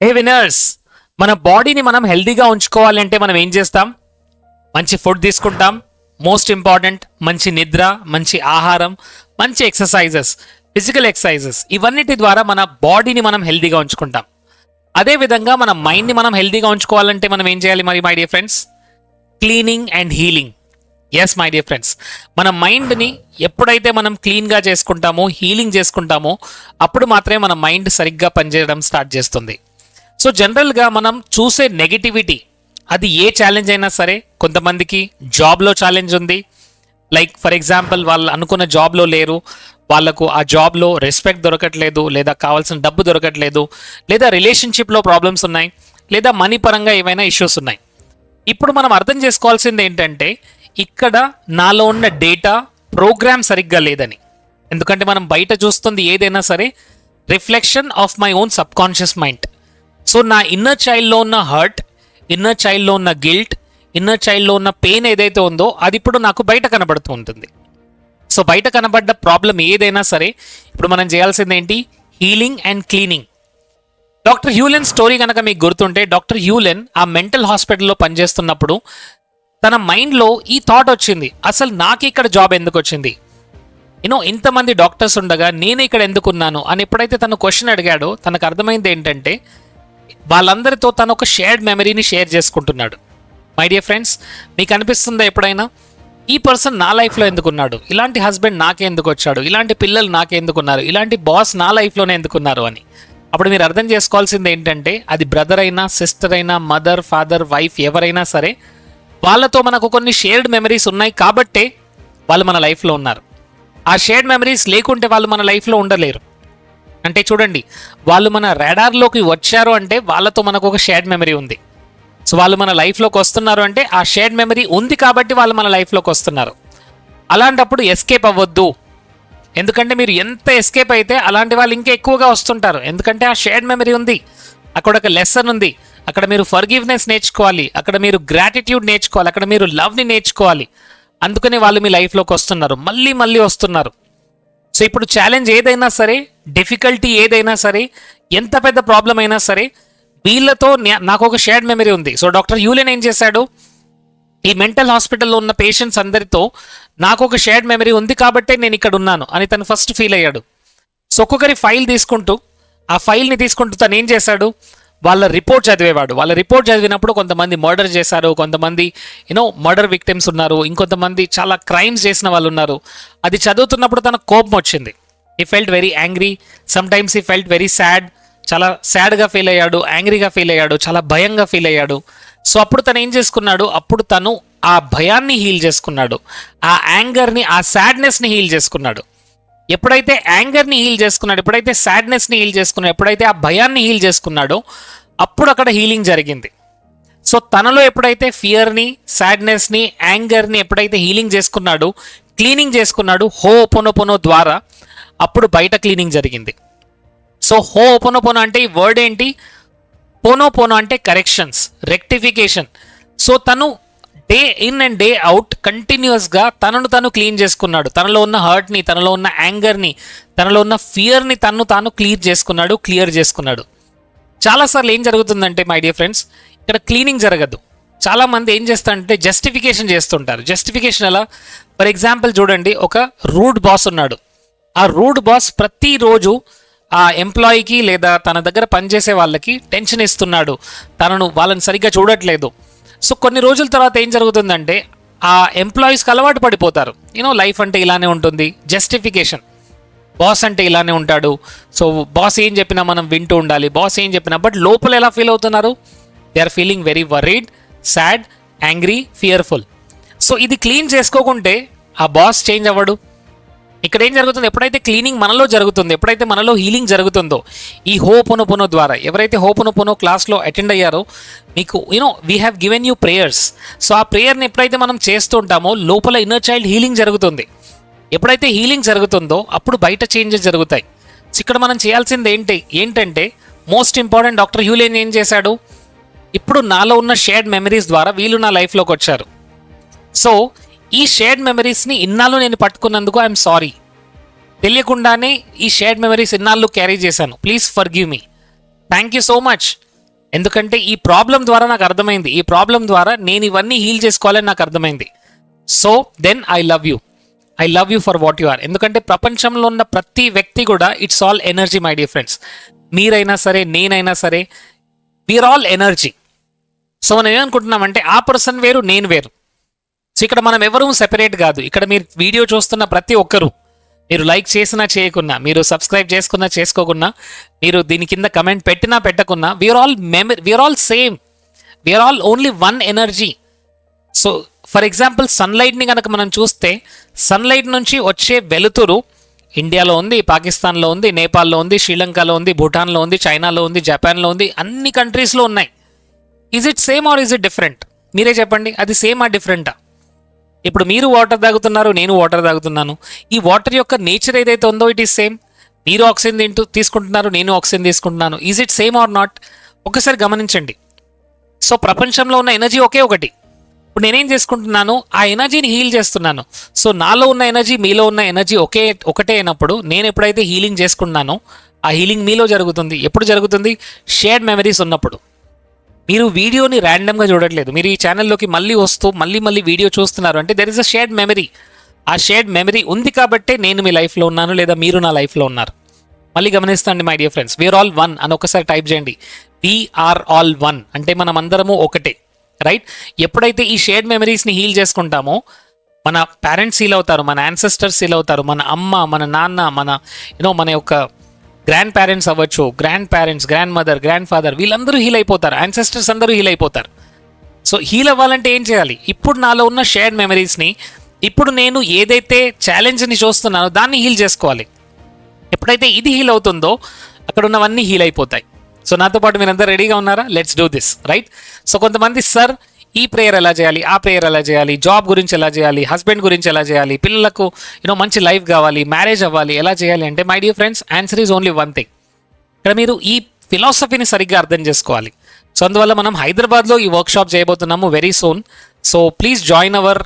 Hey winners, మన బాడీని మనం హెల్దీగా ఉంచుకోవాలంటే మనం ఏం చేస్తాం? మంచి ఫుడ్ తీసుకుంటాం, మోస్ట్ ఇంపార్టెంట్ మంచి నిద్ర, మంచి ఆహారం, మంచి ఎక్సర్సైజెస్, ఫిజికల్ ఎక్సర్సైజెస్, ఇవన్నిటి ద్వారా మన బాడీని మనం హెల్దీగా ఉంచుకుంటాం. అదేవిధంగా మన మైండ్ని మనం హెల్దీగా ఉంచుకోవాలంటే మనం ఏం చేయాలి మరి my dear friends? Cleaning and healing. Yes my dear friends, మన మైండ్ని ఎప్పుడైతే మనం క్లీన్గా చేసుకుంటామో, హీలింగ్ చేసుకుంటామో, అప్పుడు మాత్రమే మన మైండ్ సరిగ్గా పనిచేయడం స్టార్ట్ చేస్తుంది. సో జనరల్గా మనం చూసే నెగిటివిటీ, అది ఏ ఛాలెంజ్ అయినా సరే, కొంతమందికి జాబ్లో ఛాలెంజ్ ఉంది. లైక్ ఫర్ ఎగ్జాంపుల్, వాళ్ళు అనుకున్న జాబ్లో లేరు, వాళ్ళకు ఆ జాబ్లో రెస్పెక్ట్ దొరకట్లేదు, లేదా కావాల్సిన డబ్బు దొరకట్లేదు, లేదా రిలేషన్షిప్లో ప్రాబ్లమ్స్ ఉన్నాయి, లేదా మనీ పరంగా ఏమైనా ఇష్యూస్ ఉన్నాయి. ఇప్పుడు మనం అర్థం చేసుకోవాల్సింది ఏంటంటే, ఇక్కడ నాలో ఉన్న డేటా ప్రోగ్రామ్ సరిగ్గా లేదని. ఎందుకంటే మనం బయట చూస్తుంది ఏదైనా సరే reflection of my own sub conscious mind. So నా ఇన్నర్ చైల్డ్లో ఉన్న హర్ట్, ఇన్నర్ చైల్డ్లో ఉన్న గిల్ట్, ఇన్నర్ చైల్డ్లో ఉన్న పెయిన్ ఏదైతే ఉందో అది ఇప్పుడు నాకు బయట కనబడుతూ ఉంటుంది. సో బయట కనబడ్డ ప్రాబ్లం ఏదైనా సరే ఇప్పుడు మనం చేయాల్సింది ఏంటి? Healing and cleaning. Doctor హ్యూలెన్ story కనుక మీకు గుర్తుంటే, డాక్టర్ హ్యూలెన్ ఆ మెంటల్ హాస్పిటల్లో పనిచేస్తున్నప్పుడు తన మైండ్లో ఈ థాట్ వచ్చింది, అసలు నాకు ఇక్కడ జాబ్ ఎందుకు వచ్చింది, ఇంతమంది డాక్టర్స్ ఉండగా నేను ఇక్కడ ఎందుకున్నాను అని. ఎప్పుడైతే తను క్వశ్చన్ అడిగాడో తనకు అర్థమైంది ఏంటంటే, వాళ్ళందరితో తను ఒక షేర్డ్ మెమరీని షేర్ చేసుకుంటున్నాడు. మై డియర్ ఫ్రెండ్స్, మీకు అనిపిస్తుందా ఎప్పుడైనా, ఈ పర్సన్ నా లైఫ్లో ఎందుకున్నాడు, ఇలాంటి హస్బెండ్ నాకే ఎందుకు వచ్చాడు, ఇలాంటి పిల్లలు నాకే ఎందుకున్నారు, ఇలాంటి బాస్ నా లైఫ్లోనే ఎందుకున్నారు అని? అప్పుడు మీరు అర్థం చేసుకోవాల్సింది ఏంటంటే, అది బ్రదర్ అయినా, సిస్టర్ అయినా, మదర్, ఫాదర్, వైఫ్, ఎవరైనా సరే, వాళ్ళతో మనకు కొన్ని షేర్డ్ మెమరీస్ ఉన్నాయి కాబట్టే వాళ్ళు మన లైఫ్లో ఉన్నారు. ఆ షేర్డ్ మెమరీస్ లేకుంటే వాళ్ళు మన లైఫ్లో ఉండలేరు. అంటే చూడండి, వాళ్ళు మన రాడార్లోకి వచ్చారు అంటే వాళ్ళతో మనకు ఒక షేర్డ్ మెమరీ ఉంది. సో వాళ్ళు మన లైఫ్లోకి వస్తున్నారు అంటే ఆ షేర్డ్ మెమరీ ఉంది కాబట్టి వాళ్ళు మన లైఫ్లోకి వస్తున్నారు. అలాంటప్పుడు ఎస్కేప్ అవ్వద్దు. ఎందుకంటే మీరు ఎంత ఎస్కేప్ అయితే అలాంటి వాళ్ళు ఇంకా ఎక్కువగా వస్తుంటారు. ఎందుకంటే ఆ షేర్డ్ మెమరీ ఉంది, అక్కడ ఒక లెసన్ ఉంది, అక్కడ మీరు ఫర్గివ్నెస్ నేర్చుకోవాలి, అక్కడ మీరు గ్రాటిట్యూడ్ నేర్చుకోవాలి, అక్కడ మీరు లవ్ని నేర్చుకోవాలి. అందుకని వాళ్ళు మీ లైఫ్లోకి వస్తున్నారు, మళ్ళీ మళ్ళీ వస్తున్నారు. సో ఇప్పుడు ఛాలెంజ్ ఏదైనా సరే, డిఫికల్టీ ఏదైనా సరే, ఎంత పెద్ద ప్రాబ్లం అయినా సరే, వీళ్ళతో నాకు ఒక షేర్డ్ మెమరీ ఉంది. సో డాక్టర్ హ్యూలెన్ ఏం చేశాడు, ఈ మెంటల్ హాస్పిటల్లో ఉన్న పేషెంట్స్ అందరితో నాకు ఒక షేర్డ్ మెమరీ ఉంది కాబట్టే నేను ఇక్కడ ఉన్నాను అని తను ఫస్ట్ ఫీల్ అయ్యాడు. సో ఒక్కొక్కరి ఫైల్ తీసుకుంటూ, ఆ ఫైల్ని తీసుకుంటూ తను ఏం చేశాడు, వాళ్ళ రిపోర్ట్ చదివేవాడు. వాళ్ళ రిపోర్ట్ చదివినప్పుడు కొంతమంది మర్డర్ చేశారు, కొంతమంది మర్డర్ విక్టిమ్స్ ఉన్నారు, ఇంకొంతమంది చాలా క్రైమ్స్ చేసిన వాళ్ళు ఉన్నారు. అది చదువుతున్నప్పుడు తనకు కోపం వచ్చింది. He felt very angry, some times he felt very sad. చాలా సాడ్గా ఫీల్ అయ్యాడు, యాంగ్రీగా ఫీల్ అయ్యాడు, చాలా భయంగా ఫీల్ అయ్యాడు. సో అప్పుడు తను ఏం చేసుకున్నాడు, అప్పుడు తను ఆ భయాన్ని హీల్ చేసుకున్నాడు, ఆ యాంగర్ని, ఆ సాడ్నెస్ని హీల్ చేసుకున్నాడు. ఎప్పుడైతే యాంగర్ని హీల్ చేసుకున్నాడు, ఎప్పుడైతే సాడ్నెస్ని హీల్ చేసుకున్నాడు, ఎప్పుడైతే ఆ భయాన్ని హీల్ చేసుకున్నాడో అప్పుడు అక్కడ హీలింగ్ జరిగింది. సో తనలో ఎప్పుడైతే ఫియర్ని, సాడ్నెస్ని, యాంగర్ని ఎప్పుడైతే హీలింగ్ చేసుకున్నాడు, క్లీనింగ్ చేసుకున్నాడు హోపోనోపోనో ద్వారా, అప్పుడు బయట క్లీనింగ్ జరిగింది. సో హోపోనోపోనో అంటే ఈ వర్డ్ ఏంటి? పోనోపోనో అంటే కరెక్షన్స్, రెక్టిఫికేషన్. సో తను day in and day out కంటిన్యూస్గా తనను తను క్లీన్ చేసుకున్నాడు. తనలో ఉన్న హర్ట్ని, తనలో ఉన్న యాంగర్ని, తనలో ఉన్న ఫియర్ని తాను క్లియర్ చేసుకున్నాడు. చాలాసార్లు ఏం జరుగుతుందంటే మై డియర్ ఫ్రెండ్స్, ఇక్కడ క్లీనింగ్ జరగదు. చాలామంది ఏం చేస్తారంటే జస్టిఫికేషన్ చేస్తుంటారు. జస్టిఫికేషన్ ఎలా? ఫర్ ఎగ్జాంపుల్ చూడండి, ఒక రూడ్ బాస్ ఉన్నాడు. ఆ రూడ్ బాస్ ప్రతిరోజు ఆ ఎంప్లాయీకి లేదా తన దగ్గర పనిచేసే వాళ్ళకి టెన్షన్ ఇస్తున్నాడు, వాళ్ళని సరిగ్గా చూడట్లేదు. సో కొన్ని రోజుల తర్వాత ఏం జరుగుతుందంటే ఆ ఎంప్లాయీస్కి అలవాటు పడిపోతారు. లైఫ్ అంటే ఇలానే ఉంటుంది, జస్టిఫికేషన్, బాస్ అంటే ఇలానే ఉంటాడు, సో బాస్ ఏం చెప్పినా మనం వింటూ ఉండాలి, బాస్ ఏం చెప్పినా. బట్ లోపల ఎలా ఫీల్ అవుతున్నారు? They are feeling very worried, sad, angry, fearful. So ఇది క్లీన్ చేసుకోకుంటే ఆ బాస్ చేంజ్ అవ్వడు. ఇక్కడ ఏం జరుగుతుంది, ఎప్పుడైతే క్లీనింగ్ మనలో జరుగుతుందో, ఎప్పుడైతే మనలో హీలింగ్ జరుగుతుందో, ఈ హోపోనోపోనో ద్వారా, ఎవరైతే హోపోనోపోనో క్లాస్లో అటెండ్ అయ్యారో, మీకు we have given you prayers. So ఆ ప్రేయర్ని ఎప్పుడైతే మనం చేస్తూ ఉంటామో లోపల ఇన్నర్ చైల్డ్ హీలింగ్ జరుగుతుంది. ఎప్పుడైతే హీలింగ్ జరుగుతుందో అప్పుడు బయట చేంజెస్ జరుగుతాయి. సో ఇక్కడ మనం చేయాల్సింది ఏంటంటే మోస్ట్ ఇంపార్టెంట్, డాక్టర్ హ్యూలెన్ ఏం చేశాడు, ఇప్పుడు నాలో ఉన్న షేర్డ్ మెమరీస్ ద్వారా వీళ్ళు నా లైఫ్లోకి వచ్చారు. సో ఈ షేర్డ్ మెమరీస్ని ఇన్నాళ్ళు నేను పట్టుకున్నందుకు ఐఎమ్ సారీ. తెలియకుండానే ఈ షేర్డ్ మెమరీస్ ఇన్నాళ్ళు క్యారీ చేశాను, please forgive me. Thank you so much ఎందుకంటే ఈ ప్రాబ్లం ద్వారా నాకు అర్థమైంది, ఈ ప్రాబ్లం ద్వారా నేను ఇవన్నీ హీల్ చేసుకోవాలని నాకు అర్థమైంది. So then I love you for what you are. ఎందుకంటే ప్రపంచంలో ఉన్న ప్రతి వ్యక్తి కూడా it's all energy my dear friends. మీరైనా సరే, నేనైనా సరే, వీఆర్ ఆల్ ఎనర్జీ. సో మనం ఏమనుకుంటున్నామంటే ఆ పర్సన్ వేరు, నేను వేరు. సో ఇక్కడ మనం ఎవరూ సెపరేట్ కాదు. ఇక్కడ మీరు వీడియో చూస్తున్న ప్రతి ఒక్కరూ, మీరు లైక్ చేసినా చేయకున్నా, మీరు సబ్స్క్రైబ్ చేసుకున్నా చేసుకోకున్నా, మీరు దీని కింద కమెంట్ పెట్టినా పెట్టకున్నా, we are all same, we are all only one energy. So for example సన్లైట్ని కనుక మనం చూస్తే, సన్లైట్ నుంచి వచ్చే వెలుతురు ఇండియాలో ఉంది, పాకిస్తాన్లో ఉంది, నేపాల్లో ఉంది, శ్రీలంకలో ఉంది, భూటాన్లో ఉంది, చైనాలో ఉంది, జపాన్లో ఉంది, అన్ని కంట్రీస్లో ఉన్నాయి. Is it same or is it different? మీరే చెప్పండి, అది సేమ్ ఆ డిఫరెంటా? ఇప్పుడు మీరు వాటర్ తాగుతున్నారు, నేను వాటర్ తాగుతున్నాను. ఈ వాటర్ యొక్క నేచర్ ఏదైతే ఉందో ఇట్ ఈస్ సేమ్. మీరు ఆక్సిజన్ తీసుకుంటున్నారు, నేను ఆక్సిజన్ తీసుకుంటున్నాను. Is it same or not? ఒకసారి గమనించండి. సో ప్రపంచంలో ఉన్న ఎనర్జీ ఒకే ఒకటి. ఇప్పుడు నేనేం చేసుకుంటున్నాను, ఆ ఎనర్జీని హీల్ చేస్తున్నాను. సో నాలో ఉన్న ఎనర్జీ, మీలో ఉన్న ఎనర్జీ ఒకటే అయినప్పుడు, నేను ఎప్పుడైతే హీలింగ్ చేసుకున్నానో ఆ హీలింగ్ మీలో జరుగుతుంది. ఎప్పుడు జరుగుతుంది? షేర్డ్ మెమరీస్ ఉన్నప్పుడు. మీరు వీడియోని ర్యాండమ్గా చూడట్లేదు, మీరు ఈ ఛానల్లోకి మళ్ళీ వస్తూ మళ్ళీ వీడియో చూస్తున్నారు అంటే there is a shared memory. ఆ షేర్డ్ మెమరీ ఉంది కాబట్టే నేను మీ లైఫ్లో ఉన్నాను, లేదా మీరు నా లైఫ్లో ఉన్నారు. మళ్ళీ గమనిస్తాండి my dear friends, we are all one అని ఒకసారి టైప్ చేయండి. వీఆర్ ఆల్ వన్ అంటే మనం అందరము ఒకటే, రైట్? ఎప్పుడైతే ఈ షేర్డ్ మెమరీస్ని హీల్ చేసుకుంటామో మన పేరెంట్స్ హీల్ అవుతారు, మన యాన్సెస్టర్స్ హీల్ అవుతారు, మన అమ్మ, మన నాన్న, మన యొక్క గ్రాండ్ పేరెంట్స్ అవ్వచ్చు, grand parents, grand mother, grand father, వీళ్ళందరూ హీల్ అయిపోతారు, యాన్సెస్టర్స్ అందరూ హీల్ అయిపోతారు. సో హీల్ అవ్వాలంటే ఏం చేయాలి? ఇప్పుడు నాలో ఉన్న షేర్డ్ మెమరీస్ని, ఇప్పుడు నేను ఏదైతే ఛాలెంజ్ని చూస్తున్నానో దాన్ని హీల్ చేసుకోవాలి. ఎప్పుడైతే ఇది హీల్ అవుతుందో అక్కడ ఉన్నవన్నీ హీల్ అయిపోతాయి. సో నాతో పాటు మీరందరూ రెడీగా ఉన్నారా? Let's do this, right? So కొంతమంది, సార్ ఈ ప్రేయర్ ఎలా చేయాలి, ఆ ప్రేయర్ ఎలా చేయాలి, జాబ్ గురించి ఎలా చేయాలి, హస్బెండ్ గురించి ఎలా చేయాలి, పిల్లలకు మంచి లైఫ్ కావాలి, మ్యారేజ్ అవ్వాలి, ఎలా చేయాలి అంటే my dear friends, answer is only one thing. ఇక్కడ మీరు ఈ ఫిలాసఫీని సరిగ్గా అర్థం చేసుకోవాలి. సో అందువల్ల మనం హైదరాబాద్లో ఈ వర్క్షాప్ చేయబోతున్నాము very soon. So please join our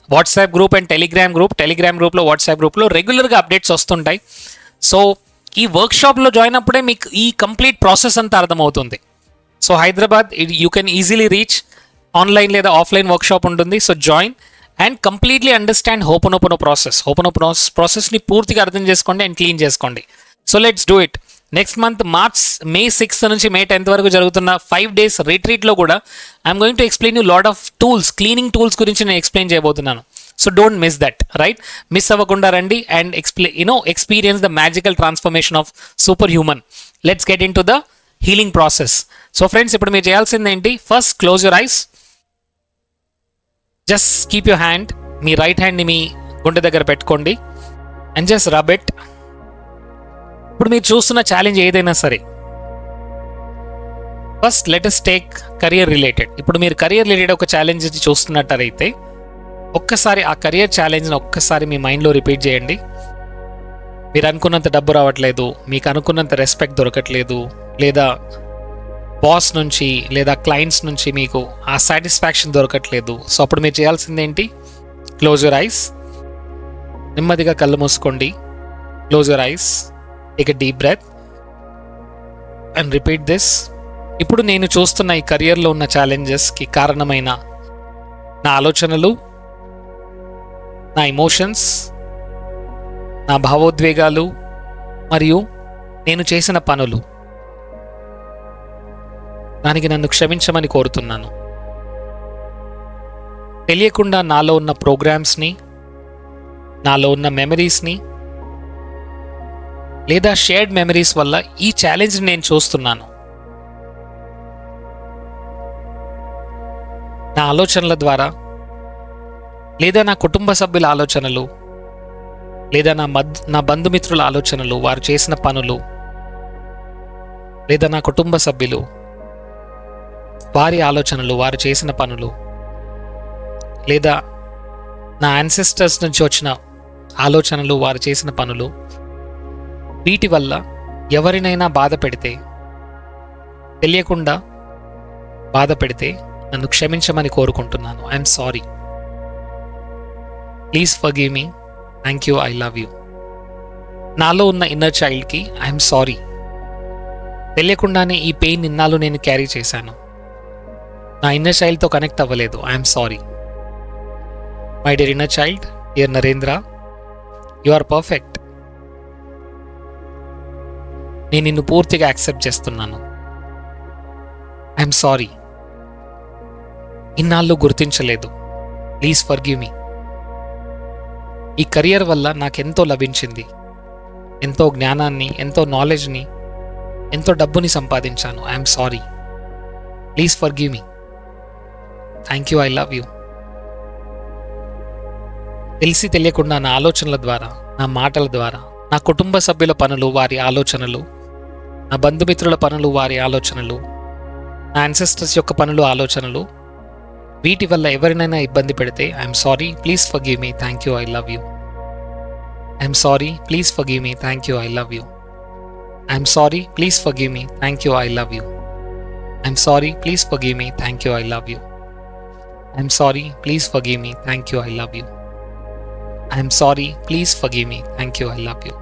WhatsApp group and Telegram గ్రూప్లో వాట్సాప్ గ్రూప్లో రెగ్యులర్గా అప్డేట్స్ వస్తుంటాయి. సో ఈ వర్క్షాప్లో జాయిన్ అప్పుడే మీకు ఈ కంప్లీట్ ప్రాసెస్ అంతా అర్థమవుతుంది. So Hyderabad you can easily reach. Online లేదా ఆఫ్లైన్ వర్క్షాప్ ఉంటుంది. So join and completely understand ho'oponopono ప్రాసెస్ని పూర్తిగా అర్థం చేసుకోండి అండ్ క్లీన్ చేసుకోండి. So let's do it. Next month May 6th నుంచి మే 10th వరకు జరుగుతున్న 5 days రిట్రీట్లో కూడా I'm going to explain you lot of tools, cleaning tools గురించి నేను ఎక్స్ప్లెయిన్ చేయబోతున్నాను. So don't miss that, right? Miss అవ్వకుండా రండి and experience the magical transformation of super human. Let's get in to the healing process. So friends, ఇప్పుడు మీరు చేయాల్సింది ఏంటి? First close your eyes, just keep your hand, మీ right హ్యాండ్ని మీ గుండె దగ్గర పెట్టుకోండి అండ్ జస్ట్ రబ్ ఇట్. ఇప్పుడు మీరు చూస్తున్న ఛాలెంజ్ ఏదైనా సరే, first let us take career related. ఇప్పుడు మీరు కెరియర్ రిలేటెడ్ ఒక ఛాలెంజ్ చూస్తున్నట్టయితే ఒక్కసారి ఆ కెరియర్ ఛాలెంజ్ని ఒక్కసారి మీ మైండ్లో రిపీట్ చేయండి. మీరు అనుకున్నంత డబ్బు రావట్లేదు, మీకు అనుకున్నంత రెస్పెక్ట్ దొరకట్లేదు, లేదా బాస్ నుంచి లేదా క్లయింట్స్ నుంచి మీకు ఆ సాటిస్ఫాక్షన్ దొరకట్లేదు. సో అప్పుడు మీరు చేయాల్సింది ఏంటి? క్లోజ్ యువర్ ఐస్, నెమ్మదిగా కళ్ళు మూసుకోండి. Close your eyes, take a deep breath and repeat this. ఇప్పుడు నేను చూస్తున్న ఈ కెరియర్లో ఉన్న ఛాలెంజెస్కి కారణమైన నా ఆలోచనలు, నా ఎమోషన్స్, నా భావోద్వేగాలు మరియు నేను చేసిన పనులు, దానికి నన్ను క్షమించమని కోరుతున్నాను. తెలియకుండా నాలో ఉన్న ప్రోగ్రామ్స్ని, నాలో ఉన్న మెమరీస్ని లేదా షేర్డ్ మెమరీస్ వల్ల ఈ ఛాలెంజ్ని నేను చూస్తున్నాను. నా ఆలోచనల ద్వారా లేదా నా కుటుంబ సభ్యుల ఆలోచనలు లేదా నా బంధుమిత్రుల ఆలోచనలు, వారు చేసిన పనులు, లేదా నా కుటుంబ సభ్యులు వారి ఆలోచనలు, వారు చేసిన పనులు, లేదా నా యాన్సెస్టర్స్ నుంచి వచ్చిన ఆలోచనలు, వారు చేసిన పనులు, వీటి వల్ల ఎవరినైనా బాధ పెడితే, తెలియకుండా బాధ పెడితే నన్ను క్షమించమని కోరుకుంటున్నాను. I'm sorry, please forgive me, thank you, I love you. నాలో ఉన్న ఇన్నర్ చైల్డ్కి ఐఎమ్ సారీ, తెలియకుండానే ఈ పెయిన్ ఇన్నాళ్ళు నేను క్యారీ చేశాను. నా ఇన్నర్ చైల్డ్తో కనెక్ట్ అవ్వలేదు. I'm sorry. My dear inner child, dear Narendra, you are perfect. నేను నిన్ను పూర్తిగా యాక్సెప్ట్ చేస్తున్నాను. I'm sorry. ఇన్నాళ్ళు గుర్తించలేదు. Please forgive me. ఈ కెరియర్ వల్ల నాకెంతో లభించింది. ఎంతో జ్ఞానాన్ని, ఎంతో నాలెడ్జ్ని, ఎంతో డబ్బుని సంపాదించాను. I'm sorry. Please forgive me. Thank you. I love you. తెలిసి తెలియకుండా నా ఆలోచనల ద్వారా, నా మాటల ద్వారా, నా కుటుంబ సభ్యుల పనులు, వారి ఆలోచనలు, నా బంధుమిత్రుల పనులు, వారి ఆలోచనలు, నా యాన్సెస్టర్స్ యొక్క పనులు, ఆలోచనలు, వీటి వల్ల ఎవరినైనా ఇబ్బంది పెడితే I'm sorry. Please forgive me. Thank you. I love you. I'm sorry. Please forgive me. Thank you. I love you. I'm sorry. Please forgive me. Thank you. I love you. I'm sorry. Please forgive me. Thank you. I love you. I'm sorry. Please forgive me. Thank you. I love you. I'm sorry. Please forgive me. Thank you. I love you.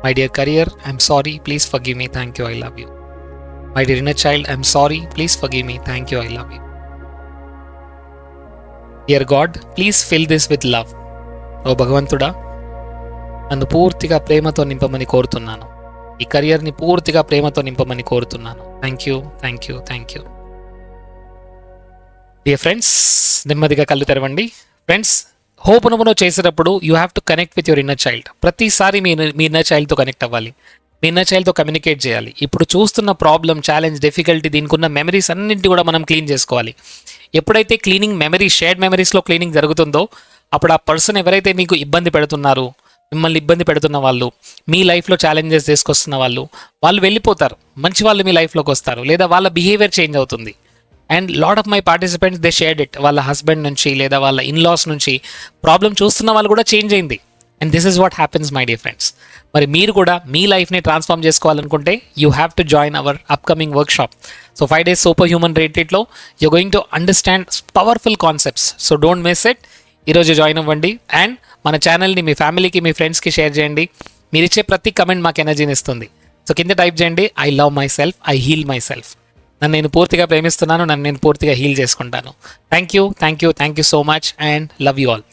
My dear career, I'm sorry. Please forgive me. Thank you. I love you. My dear inner child, I'm sorry. Please forgive me. Thank you. I love you. Dear God, please fill this with love. ఓ భగవంతుడా, నన్ను పూర్తిగా ప్రేమతో నింపమని కోరుతున్నాను. ఈ కెరియర్ని పూర్తిగా ప్రేమతో నింపమని కోరుతున్నాను. Thank you. Thank you. Thank you. Dear friends, నెమ్మదిగా కళ్ళు తెరవండి. ఫ్రెండ్స్, హోపనమును చేసేటప్పుడు you have to connect with your inner child. ప్రతిసారి మీ ఇన్నర్ చైల్డ్తో కనెక్ట్ అవ్వాలి. మీ ఇన్నర్ చైల్డ్తో కమ్యూనికేట్ చేయాలి. ఇప్పుడు చూస్తున్న ప్రాబ్లం, ఛాలెంజ్, డిఫికల్టీ, దీనికి ఉన్న మెమరీస్ అన్నింటి కూడా మనం క్లీన్ చేసుకోవాలి. ఎప్పుడైతే క్లీనింగ్ మెమరీ, షేర్డ్ మెమరీస్లో క్లీనింగ్ జరుగుతుందో అప్పుడు ఆ పర్సన్ ఎవరైతే మీకు ఇబ్బంది పెడుతున్నారో, మిమ్మల్ని ఇబ్బంది పెడుతున్న వాళ్ళు, మీ లైఫ్లో ఛాలెంజెస్ తీసుకొస్తున్న వాళ్ళు వెళ్ళిపోతారు. మంచి వాళ్ళు మీ లైఫ్లోకి వస్తారు, లేదా వాళ్ళ బిహేవియర్ చేంజ్ అవుతుంది. And lot of my participants they shared it. వాళ్ళ హస్బెండ్ నుంచి లేదా వాళ్ళ ఇన్లాస్ నుంచి ప్రాబ్లం చూస్తున్న వాళ్ళు కూడా చేంజ్ అయింది. And this is what happens my dear friends. మరి మీరు కూడా మీ లైఫ్ని ట్రాన్స్ఫార్మ్ చేసుకోవాలనుకుంటే you have to join our upcoming workshop. So 5 days super human రిట్రీట్లో you going to understand powerful concepts. So don't miss it. ఈరోజు join అవ్వండి. And మన ఛానల్ని మీ ఫ్యామిలీకి, మీ ఫ్రెండ్స్కి షేర్ చేయండి. మీరు ఇచ్చే ప్రతి కమెంట్ మాకు ఎనర్జీని ఇస్తుంది. సో కింద టైప్ చేయండి, I love myself, I heal myself. నన్ను నేను పూర్తిగా ప్రేమిస్తున్నాను, నన్ను నేను పూర్తిగా హీల్ చేసుకుంటాను. Thank you. Thank you. Thank you so much and love you all.